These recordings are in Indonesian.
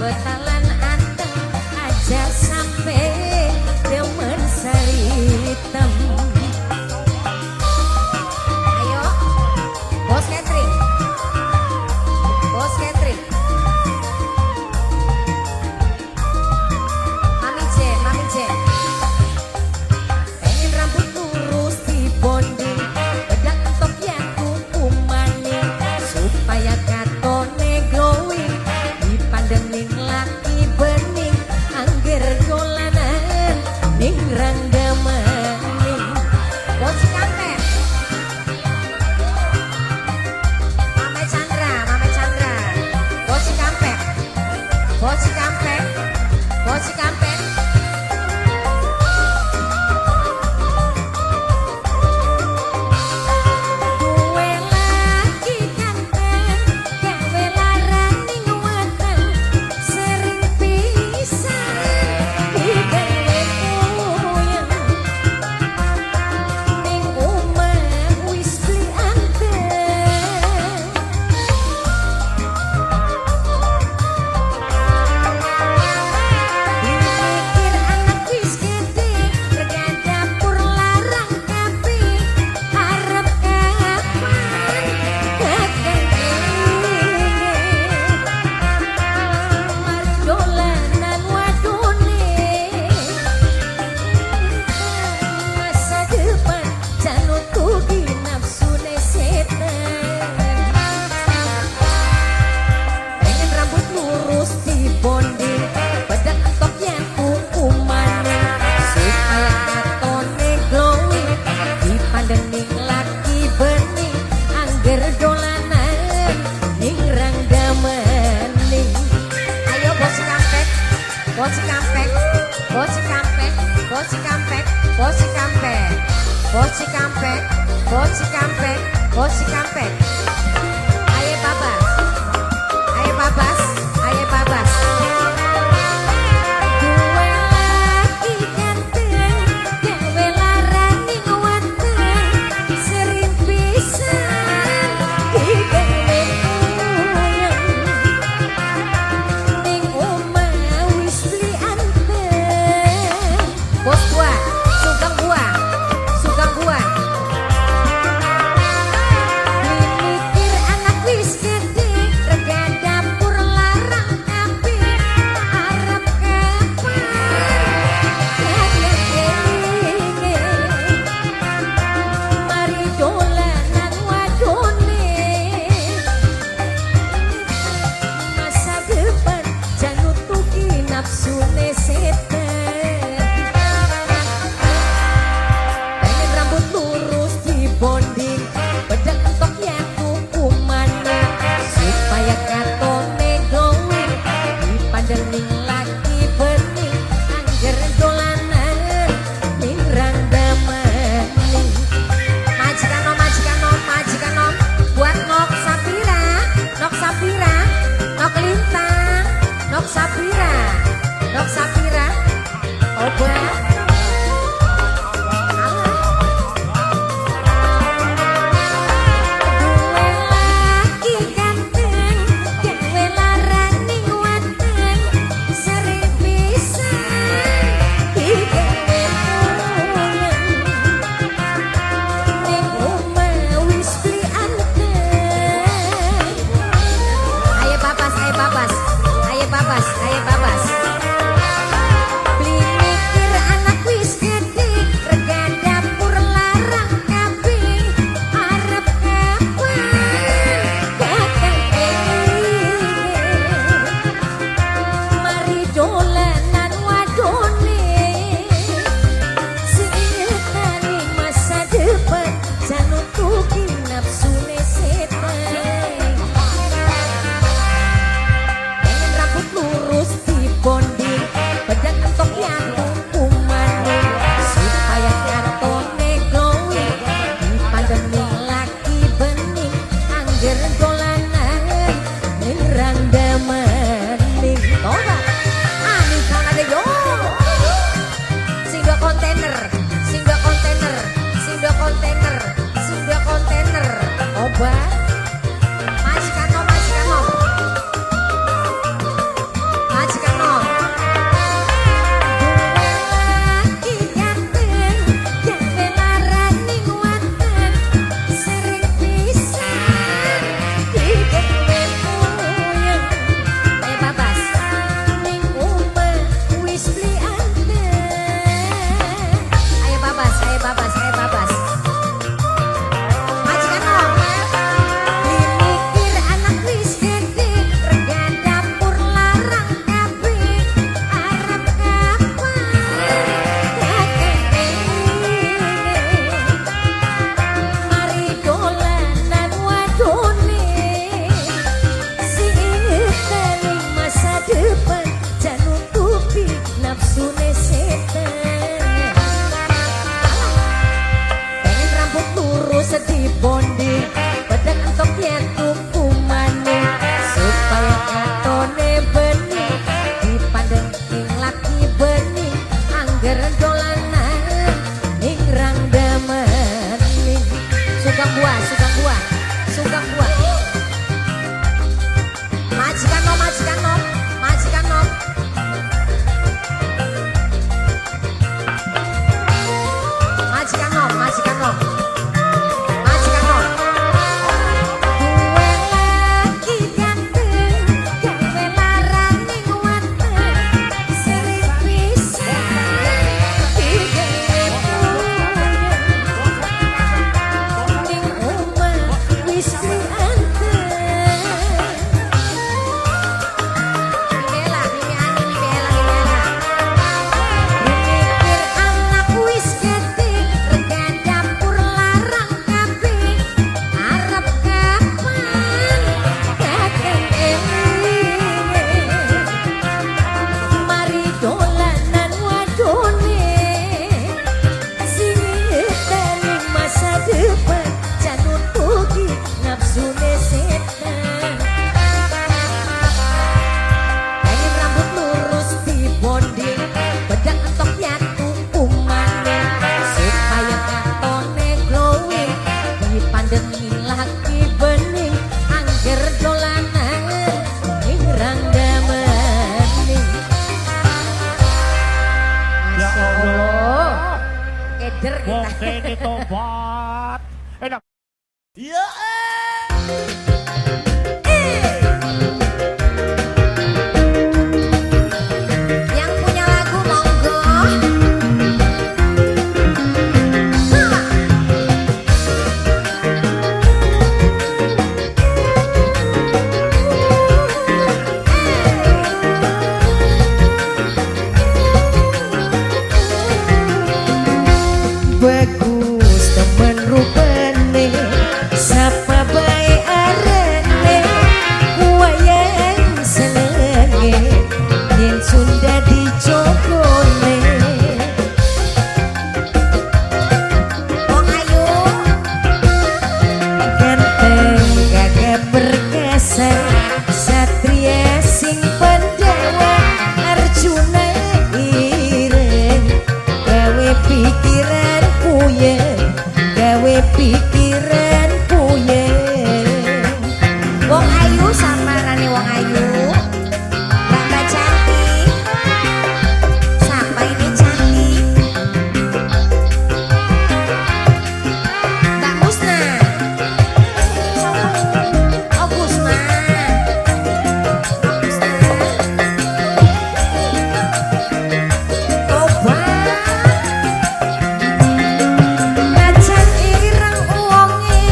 betalan anteng aja sampai demen saritem. Ayo Bos Catering, Bos Catering, Mami C, Mami C. Pengen rambut lurus di bonding, bedak entok yang kuku maning, supaya katone glowing, dipandengin laki bening, angger dolanan ning rangga maning. Bos Kampe, Mame Chandra, Mame Chandra. Bos Kampe, Bos Kampe, Bos Kampe. Duwe lagi ganteng, gawe larang ning weteng, sering pisan digawe puyeng, ning omah wis beli anteng. Mikir anak wis gede, rega dapur larang kape, arep kapan kakek mari dolanan wadone. Masa depan janut tugi nafsune setan. Pengen rambut lurus di bonding, bedak entok yang kuku maning, supaya katone glowing, dipandengin laki bening, angger dolanan ning rangga maning. Ayo Bos Kampek, Bos Kampek, Bos Kampek, Bos Kampek, Bos Kampek, Bos Kampek, Bos Kampek, Bos Kampek. Ayo Babas, ayo Babas, ayo Babas. Duwe lagi ganteng, gawe larang ning weteng, sering pisan digawe puyeng, ning omah wis beli anteng. Bos gua, Sugeng gua, Sugeng gua. Mikir anak wis gede, rega dapur larang kape, arep kapan kakek mari dolanan wadone. Masa depan janut tugi nafsune setan. Pengen rambut lurus di bonding, bedak entok yang kuku maning, supaya katone glowing, dipandengin laki bening, angger dolanan ning rangga maning. Majikan nom, majikan nom, majikan nom, buat Nok Sapira, Nok Sapira, Nok Lintang, Nok Sapira, Nok Sapira, obat. Duwe lagi ganteng, gawe larang ning weteng, sering pisan digawe puyeng, ning omah wis beli anteng. Ayo Babas, ayo Babas, ayo Babas, ayo Babas. pemerintah. Oke ditobat. Enak. Ya. Yang punya lagu monggo. Bagus temen rupane sapa bae arene wayang senenge yen Sunda dicokone Wong ayu. ganteng gagah perkasa satria sing Pandawa Arjuna ireng gawe pikiran gawe pikiran puyeng. Wong ayu samarane wong ayu. Mbak cantik. Siapa ini cantik? Mbak Musna. Oh Musna. Najan ireng wonge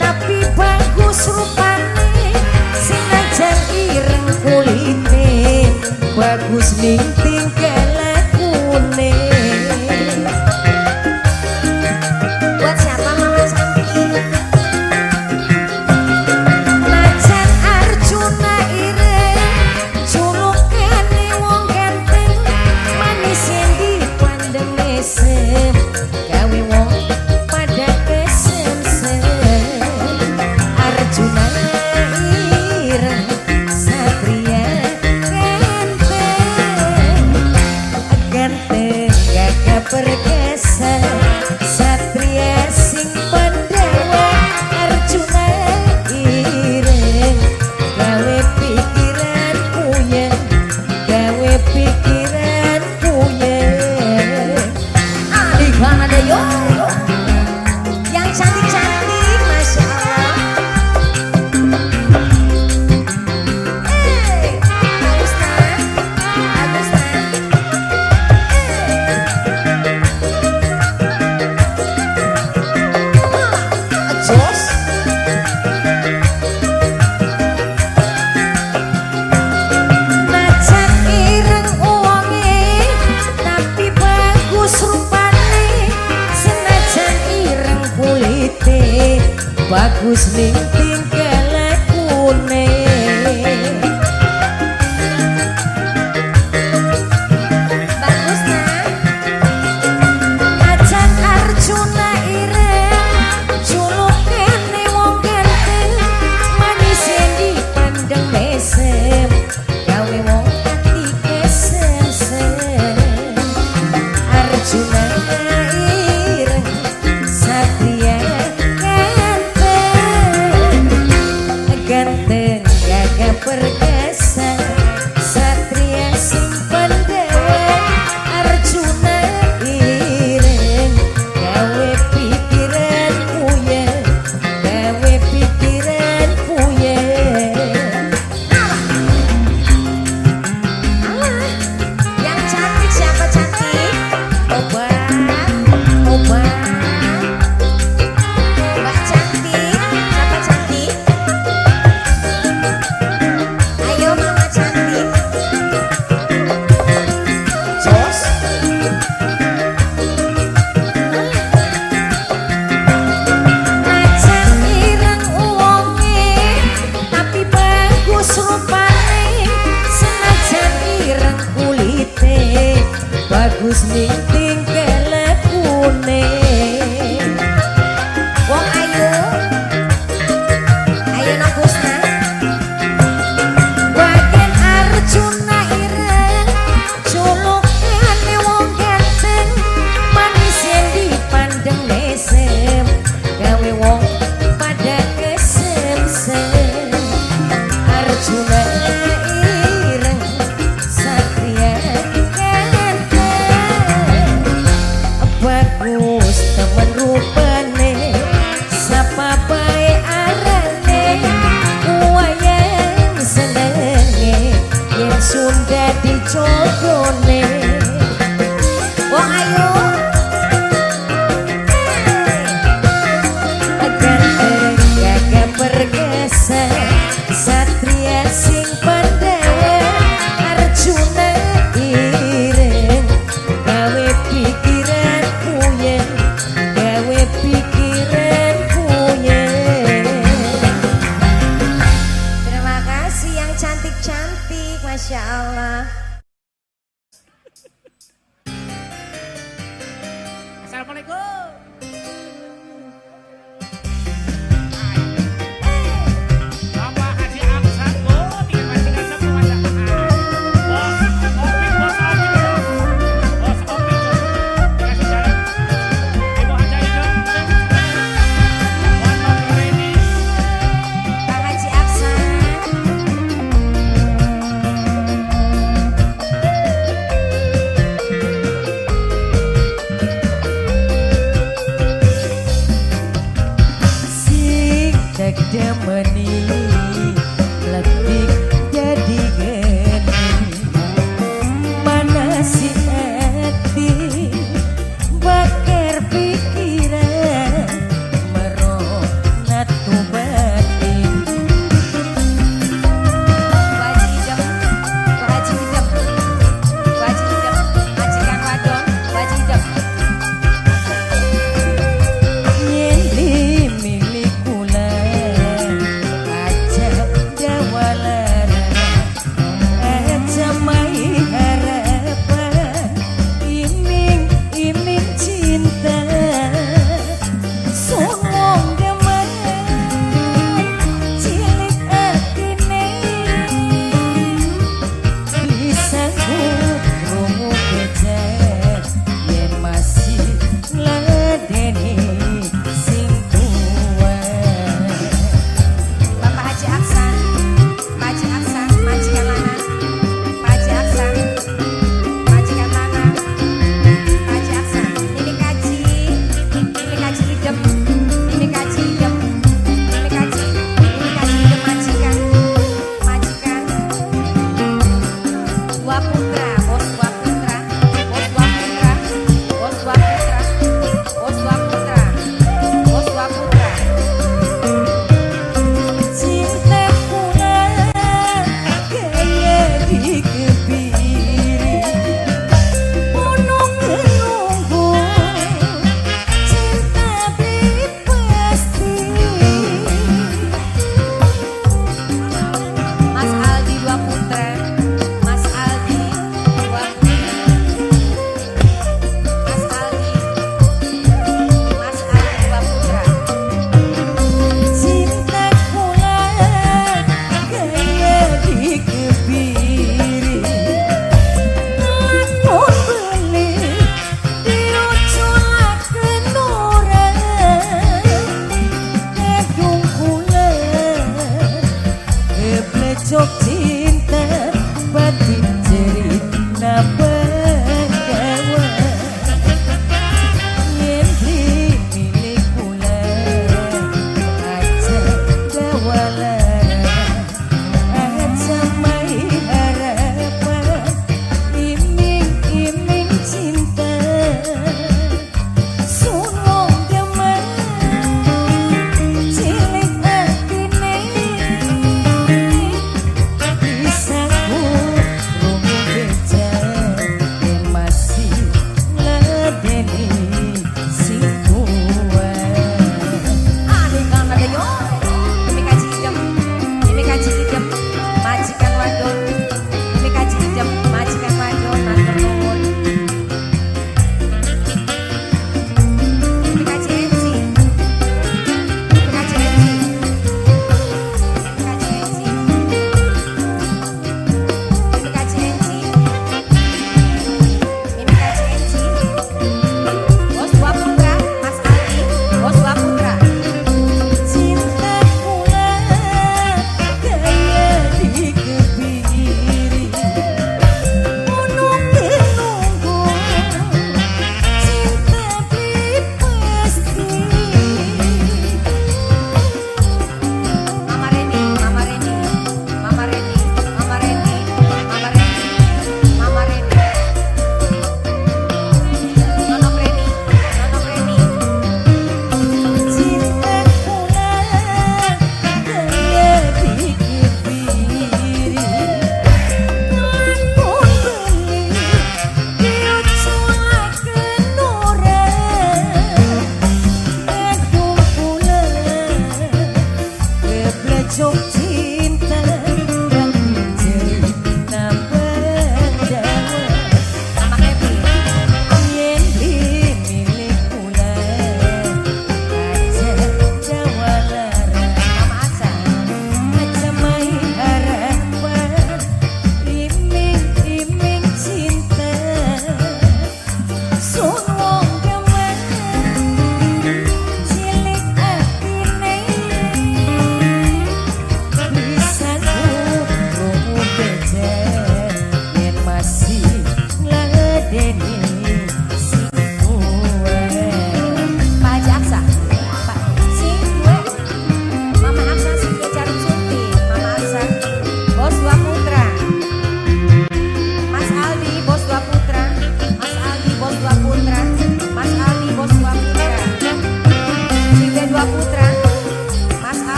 tapi bagus rupane senajan ireng kulite bagus ning tingkah lakune Buat siapa mama cantik? najan Arjuna ireng julukane wong ganteng manis yang dipandang mesem gawe wong pada kesemsem Arjuna ireng satria ganteng gagah perkasa satria sing Pandawa Arjuna ireng gawe pikiran puyeng gawe pikiran puyeng Gimana deh yo? Yang cantik-cantik, masya Allah. Bagus nah, bagus nah. jos najan ireng wonge tapi bagus rupane senajan ireng kulite bagus ning tingkah lakune Bagus nah. najan Arjuna ireng julukane wong ganteng manis yang dipandang mesem gawe wong ati kesemsem Arjuna ireng satria ganteng gagah perkasa satria sing Pandawa Arjuna ireng gawe pikiran puyeng gawe pikiran puyeng Alah, yang cantik siapa cantik? obat obat Mbak cantik, siapa cantik? Ayo mama cantik. jos najan ireng wonge tapi bagus rupane senajan ireng kulite bagus ning tingkah lakune Wong ayu. Ayo nang Musna. wagen Arjuna ireng julukane wong ganteng manis yang dipandang mesem gawe wong pada kesemsem Arjuna ireng satria ganteng ingsun dadi jodone. Wong ayo ganteng gagah perkasa satria sing pandai Arjuna ireng gawe pikiranku yen gawe pikiranku yen. Terima kasih yang cantik-cantik, Masya Allah. Assalamualaikum. Bapak Haji Aksan, tinggal pastikan semua masakan. Bos Opik, bos Opik, kasih jalan. Ibu Haji Idom, Wan Bang Reni. Pak Haji Aksan. Sing tak demeni lebih jadi geni mana si hati bakar pikiran meronat tu batin. Majikan wadon, wajidem. Yen dimilih kula aja jawalan aja mai harapan iming cinta sulung demen cilik atine bisa krungu kejar yen masih ladeni sing tua. Bapak Haji Aksan, Pak Haji Aksan, majikan lanang. Pak Haji Aksan, majikan lanang. Pak Haji Aksan, ini kaji idem, ini kaji idem, ini kaji idem majikan. Dua putra, bos dua putra, bos dua putra, bos dua putra, bos dua putra, bos dua putra. Cinta pula kayak dikebiri Unung menunggu cinta beri pasti. Mas Aldi dua putra, Mas Aldi dua putra, Mas Aldi dua putra. Cinta kula kayak dikebiri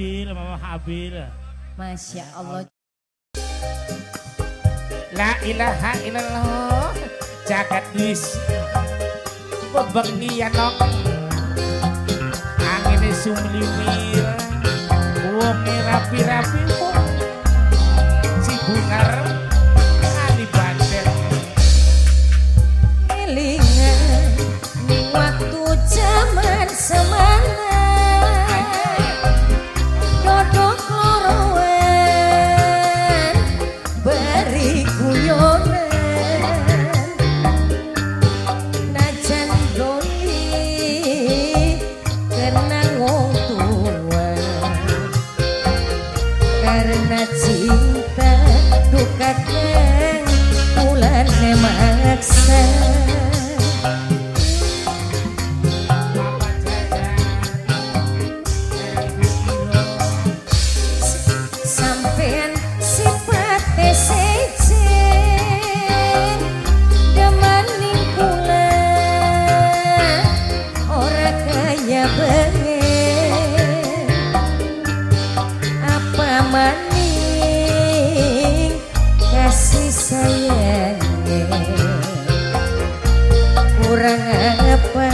Mama Habil. Masya Allah. La ilaha illallah jagat wis bebengi ya nok angin sumlimir wonge rapi-rapi si bunar kali bandet Elingan ning waktu zaman semana dodok loroan beri guyonan najan doli kenang wong tua karena cinta duka kang bulan maksa sampean sifat sejen demaning kula ora kaya bengen apa maning kasih sayangnya kurang apa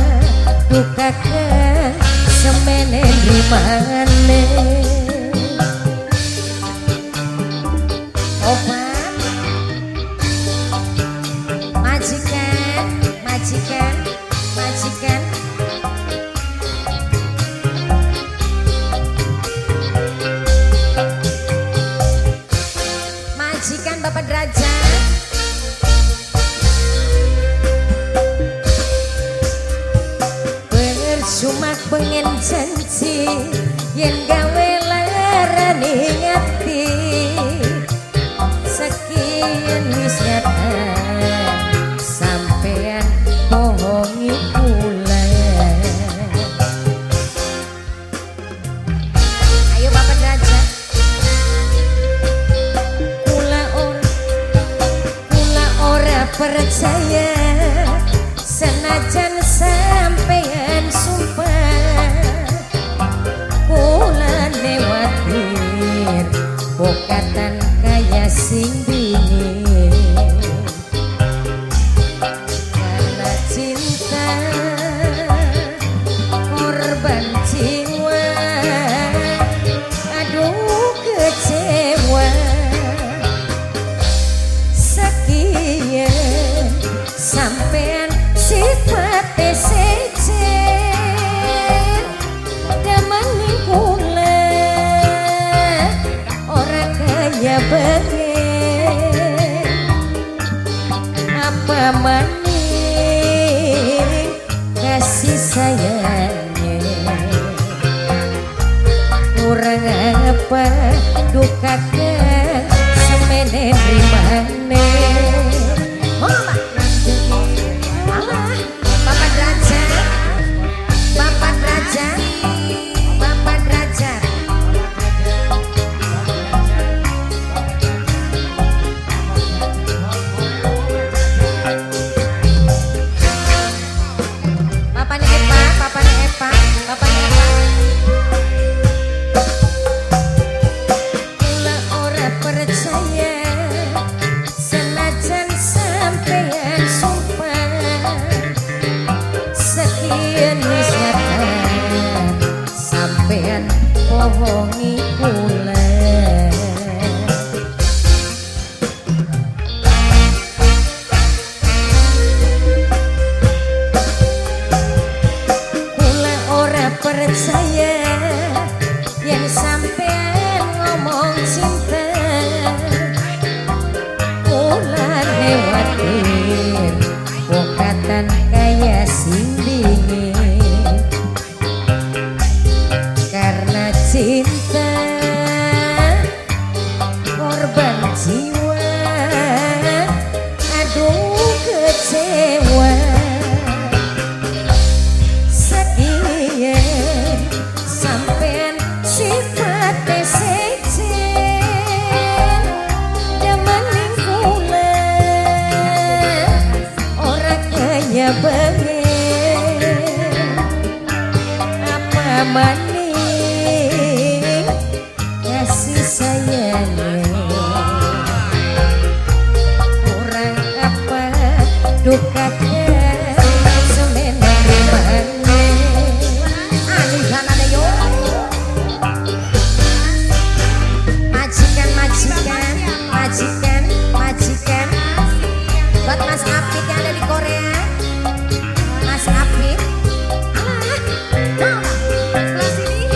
duka kang semene rimane Opan majikan majikan majikan majikan Bapak Derajat percuma pengen janji yen gawe larane ngati sekian wis nyata sampean bohongi kula ayo Bapak Derajat kula ora percaya senajan sampean sumpah kula newatir bokatan kaya sing dingin karena cinta korban jiwa aduh kecewa sekian sampean sifat sejen demaning kula ora kaya bengen apa maning kasih sayangnya kurang apa duka kang semene rimane alah Bapak Derajat Bapak Derajat Bapak Derajat Bapaknya Epa Bapaknya Epa Bapaknya Epa kula ora percaya senajan sampean sumpah sekian wis nyata sampean bohongi kula kula ora percaya yang sampean ngomong cinta kula newatir bokatan kaya sing dingin karena cinta korban jiwa aduh kecewa sekian sampean sifat sejen demaning kula ora kaya bengen apa maning duka semene rimane alihanane yo majikan buat Mas Apit yang ada di Korea. Mas Apit sebelah sini.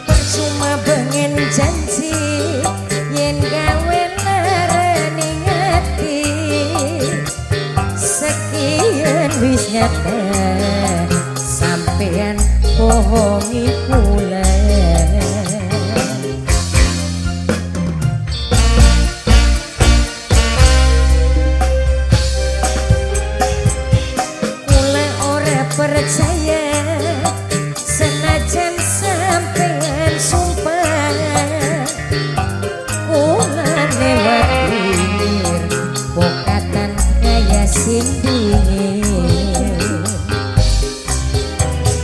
Percuma bengen janji yen gawe larani ngati sekian wis nyata sampean bohongi kula. Kula ora percaya senajan sampean sumpah kula newatir pokatan kaya sindingin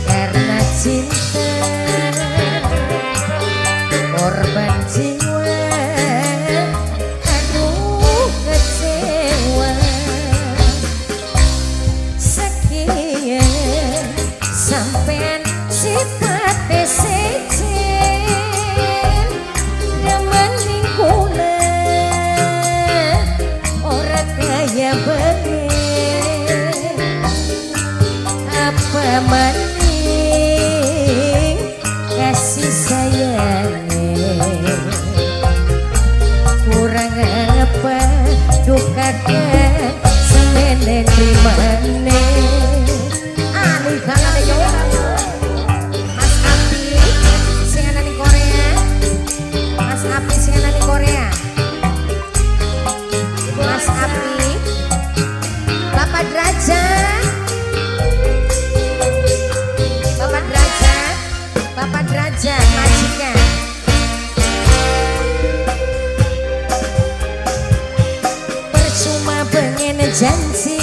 karena cinta korban jiwa aduh kecewa sekian sampean sifatnya sejen nemenin kula ora kaya bengen apa maning kasih sayangnya kurang apa duka semene rimane alihanane yo Mas Api sing ana di Korea. Mas Api sing ana di Korea. Mas Api Bapak Derajat majikan percuma bengen janji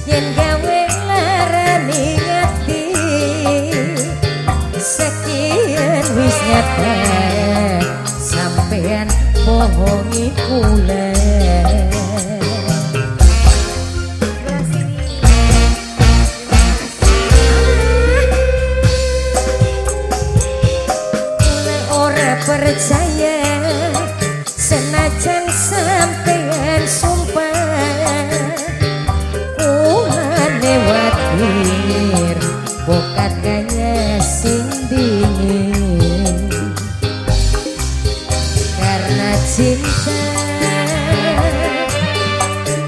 yen gawe larani ngati sekian wis nyata sampean bohongi kula. Percaya senajan sampean sumpah kula newatir bokat kaya sindingin karena cinta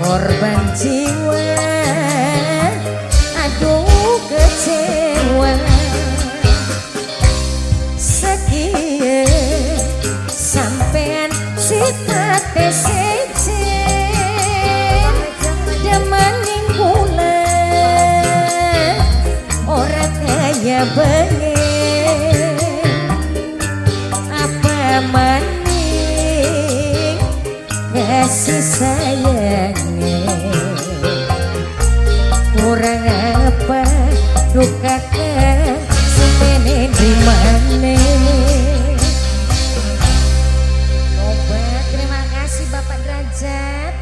korban jiwa aduh kecewa sampean sifatnya sejen demaning kula ora kaya bengen apa maning kasih sayangnya kurang apa duka semene rimane. Terima kasih Bapak Derajat.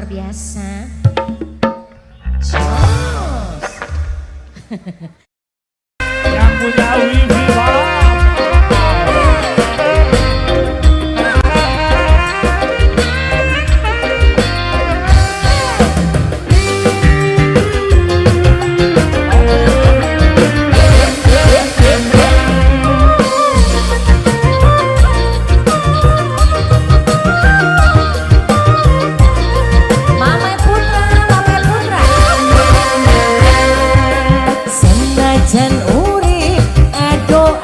luar biasa. Yang punya wifi Pak. Mama Putra. Senajan urip ado-adoan,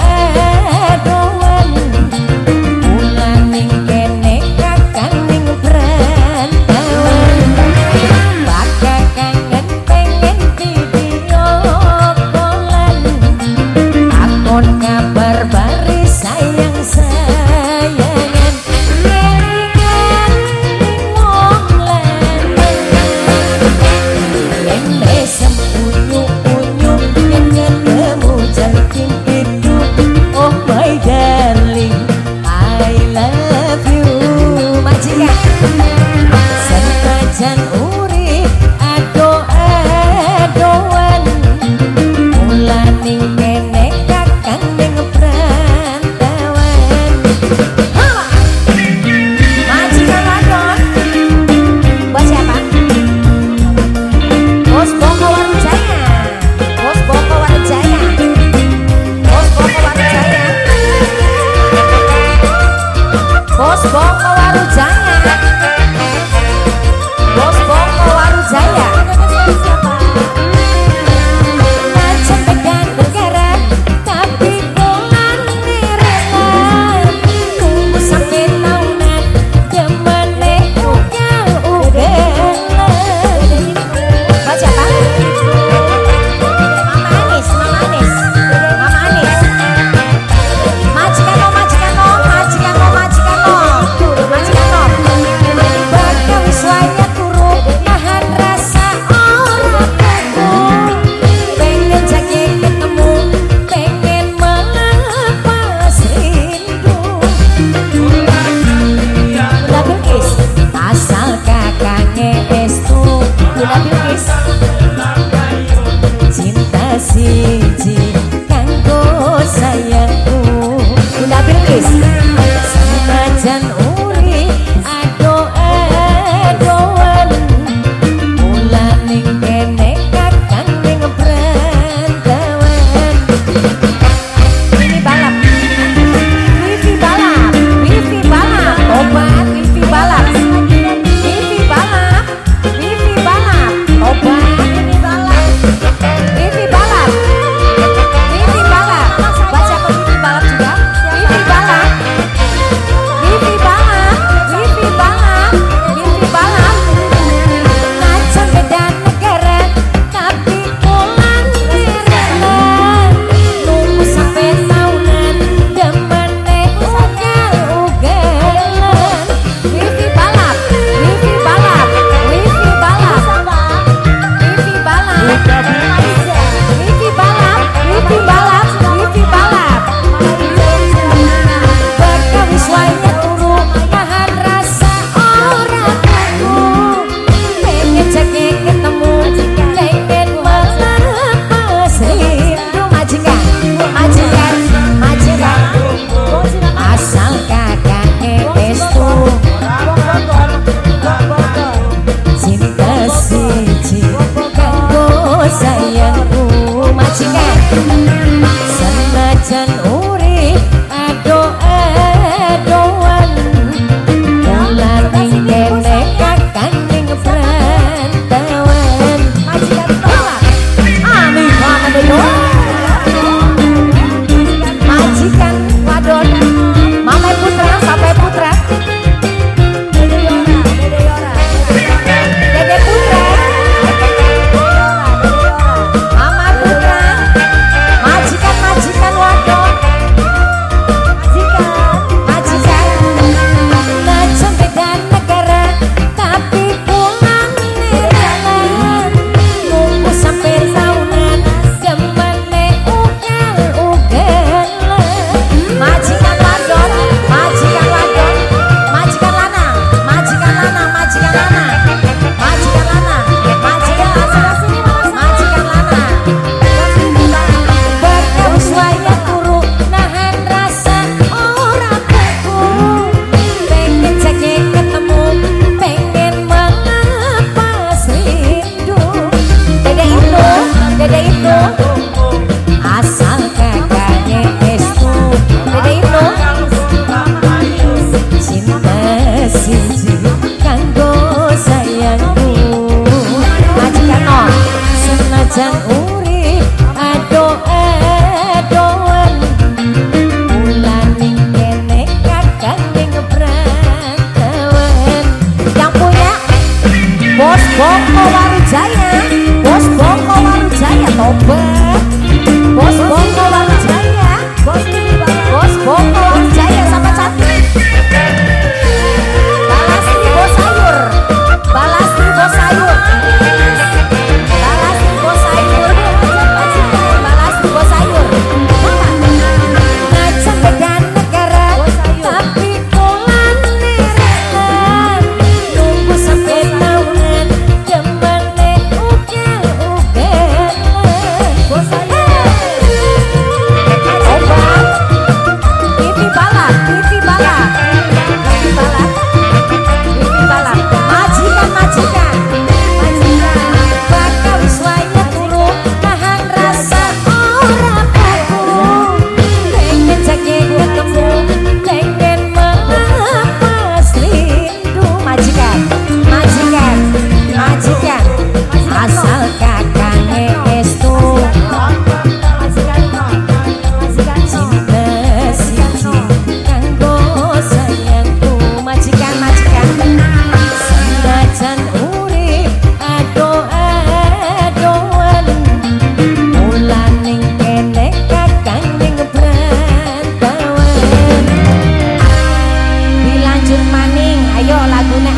ulaning kene kakang ning perantauan, bakal kangen pengen video callan, akon kabar baris sayang-sayangan, kelingan wong lanang, lene sempunyu-punyu yang ketemu jantin hidup. Oh my darling, I love you. Majikan senajan urip ado-adoan, ulaning kene kakang ning perantauan. Majikan wadon buat siapa? Bos Boko Warujaya. Bos Boko Warujaya. Bos Boko Warujaya. Bos Boko Warujaya.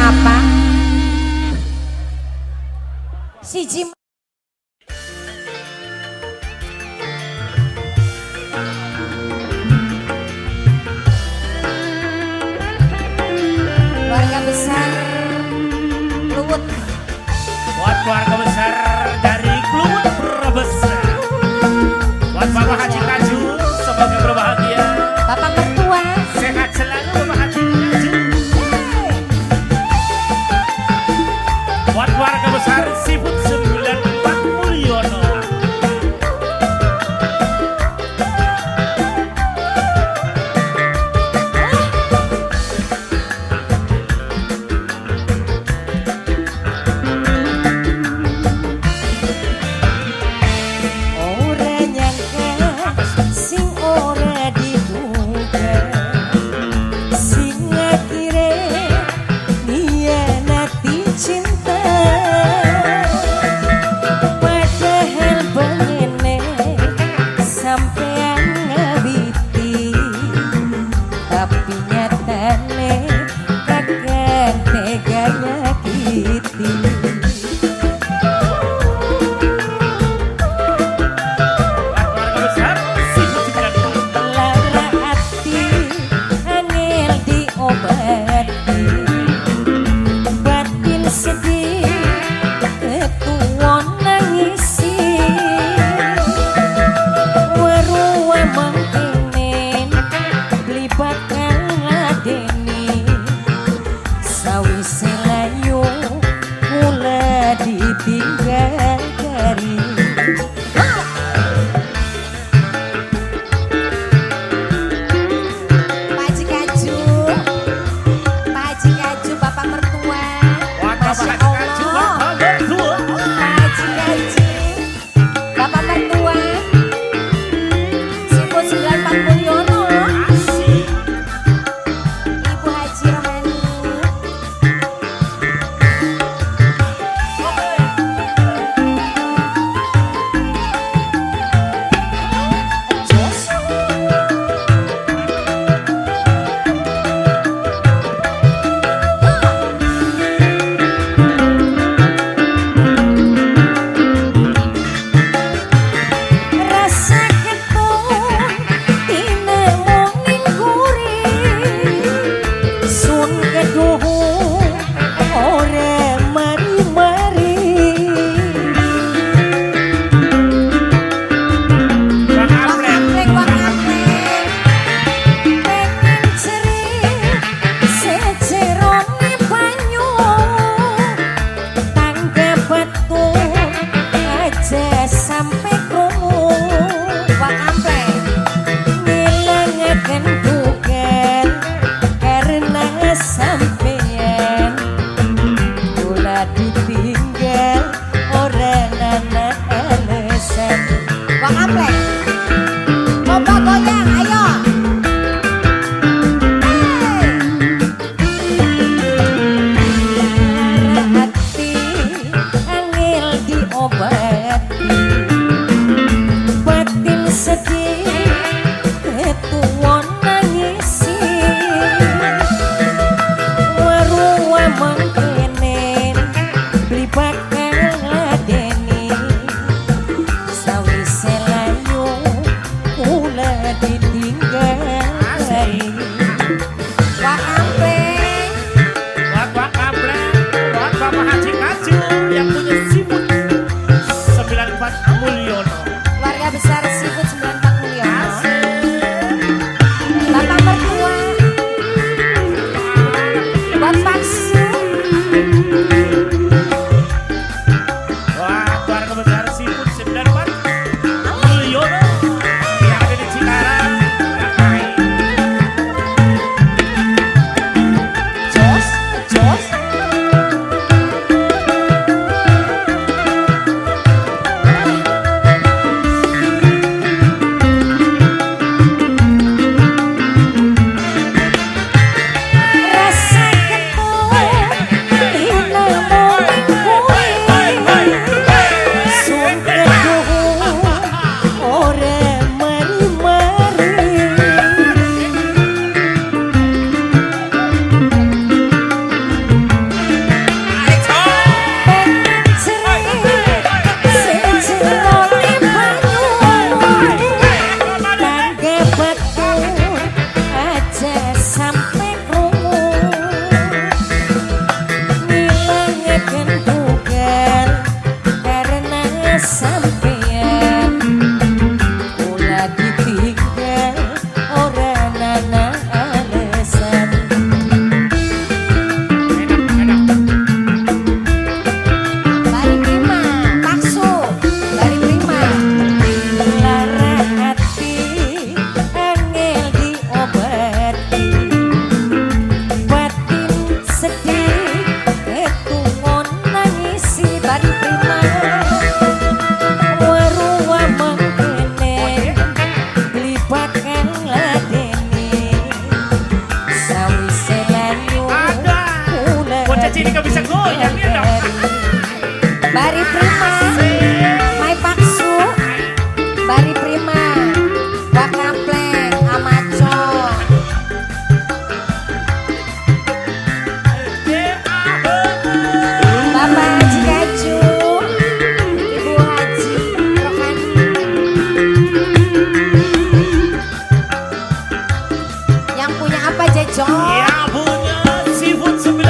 apa? Siji keluarga besar Luwut. Buat keluarga besar dari Kluwut Brebes. Buat Bapak Haji Kaju, semoga berbahagia. Bapak mertua Sehat selalu Bapak Haji Kaju. Buat keluarga besar Siput 94 Mulyono. ora nyangka sing ora diduga sing akhire nyianati cinta padahal bengene sampean ngabiti tapi nyatane kakek tega nyakiti. Buat keluarga besar Siput 94. Lara hati angel diobati batin sedih ketuon nangisi warua mengkenen beli bakal ngadeni sawise layu mula ditinggal kari. Pak Haji Kaju, Pak Haji Kaju, Bapak mertua. Buat Bapak Masya Haji Kaju, Allah. Bapak mertua. Pak Haji Kaju, Bapak mertua. Siput 94 Mulyono. Asik. Ibu Haji Rohani. Jos. Rasa ketun tina mongin gurih sun keduhu ora mari-mari Bang Bang Amrek. Amplek, Bang Amplek pengen cerit secerone banyu tangga batu aja sampai krungu Bang Amplek ngilangaken dugan karena sampean kula ditinggal ora ana alasan. Bang Amplek coba goyang ayo. Lara hati angel diobati batin sedih ketuon nangisi warua mengkenen beli bakal ladeni sawise layu ini gak bisa goyang ya dong. Bari Prima, Mai Paksu, Bari Prima, Wakapleng, Amaco. Bapak Haji Gaju, Ibu Haji Rohani. Yang punya apa Jejo? Yang punya seafood 92.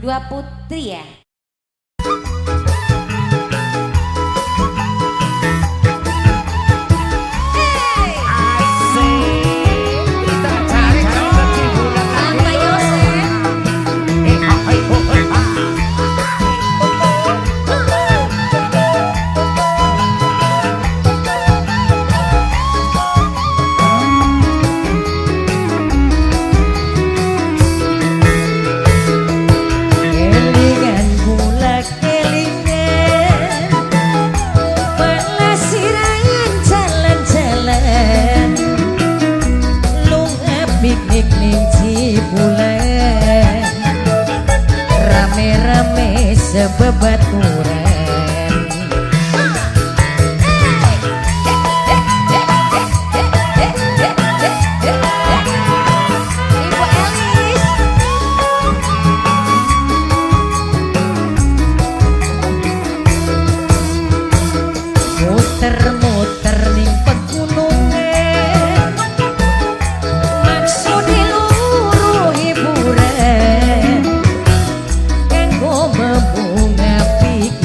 Dua putri ya. Tante Yosef. Kelingan kula kelingan pelesiran jalan-jalan lunga piknik ning Cibulan rame-rame sebebaturan Ibu Elis. muter-muter ning pegunungan maksude luru hiburan kanggo membunga pikir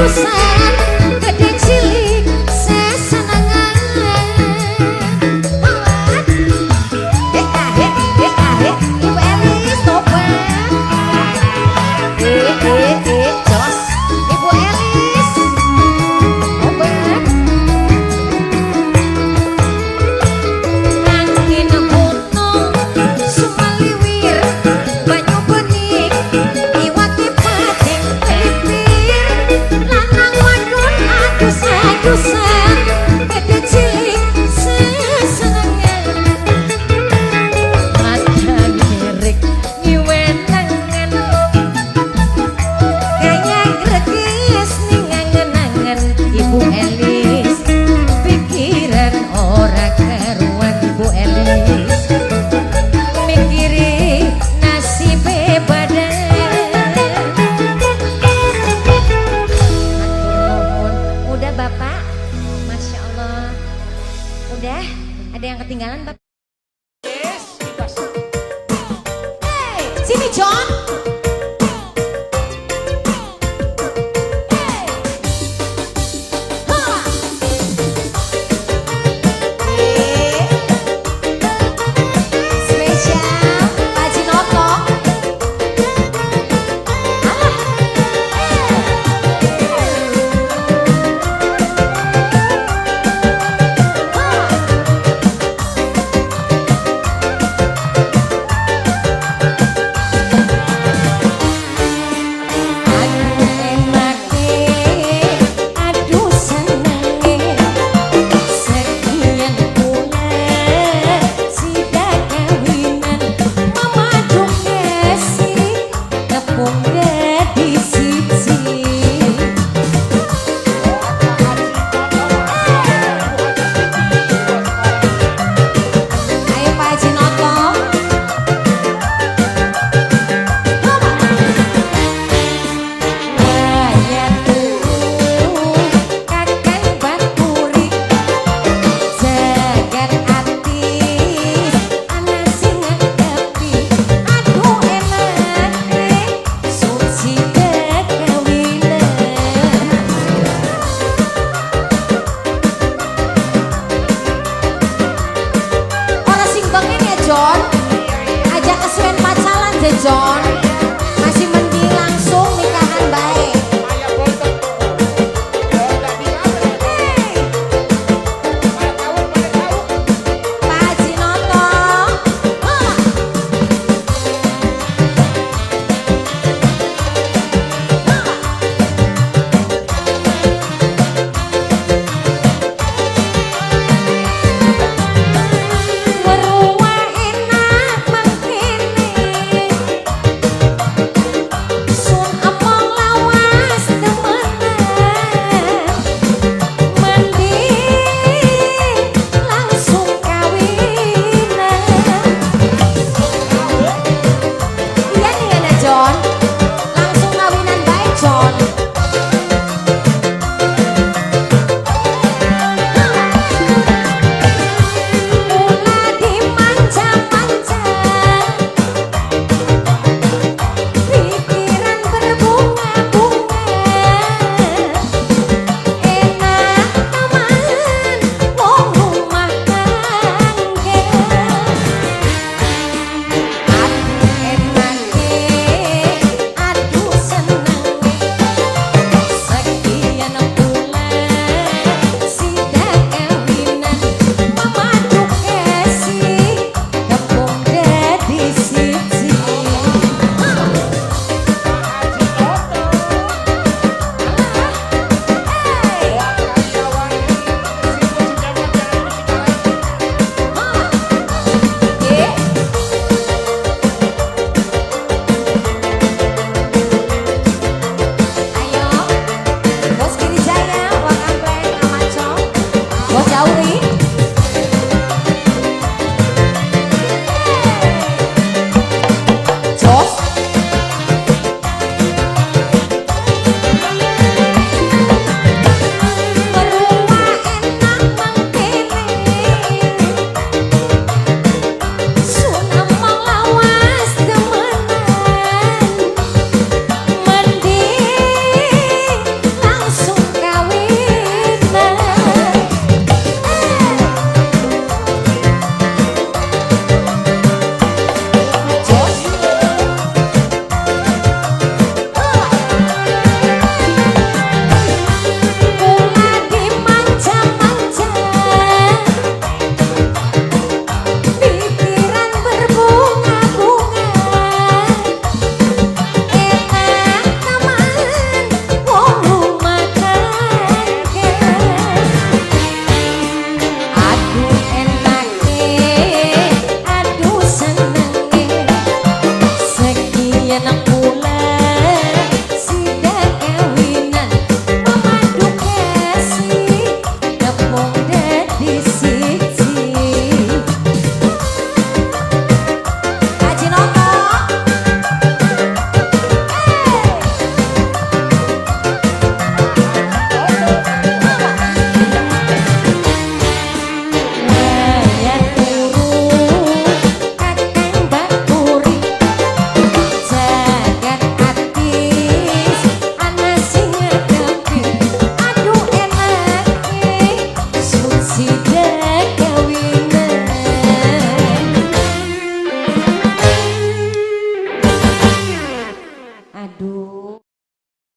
adusan gede cilik sesenangan. Ibu Elis tobat. Jos Ibu Elis tobat. Angin gunung sumaliwir banyu bening iwaki pating pelipir lanang wadon adus-adusan gede cilik sesenangan. Mata ngirik ngiwenangan Gaya greges ning angen-angen Ibu Elis, pikiran ora karuan Ibu Elis, mikiri nasibe badan. nuhun. Udah Bapak, Masya Allah. Udah, ada yang ketinggalan Bapak?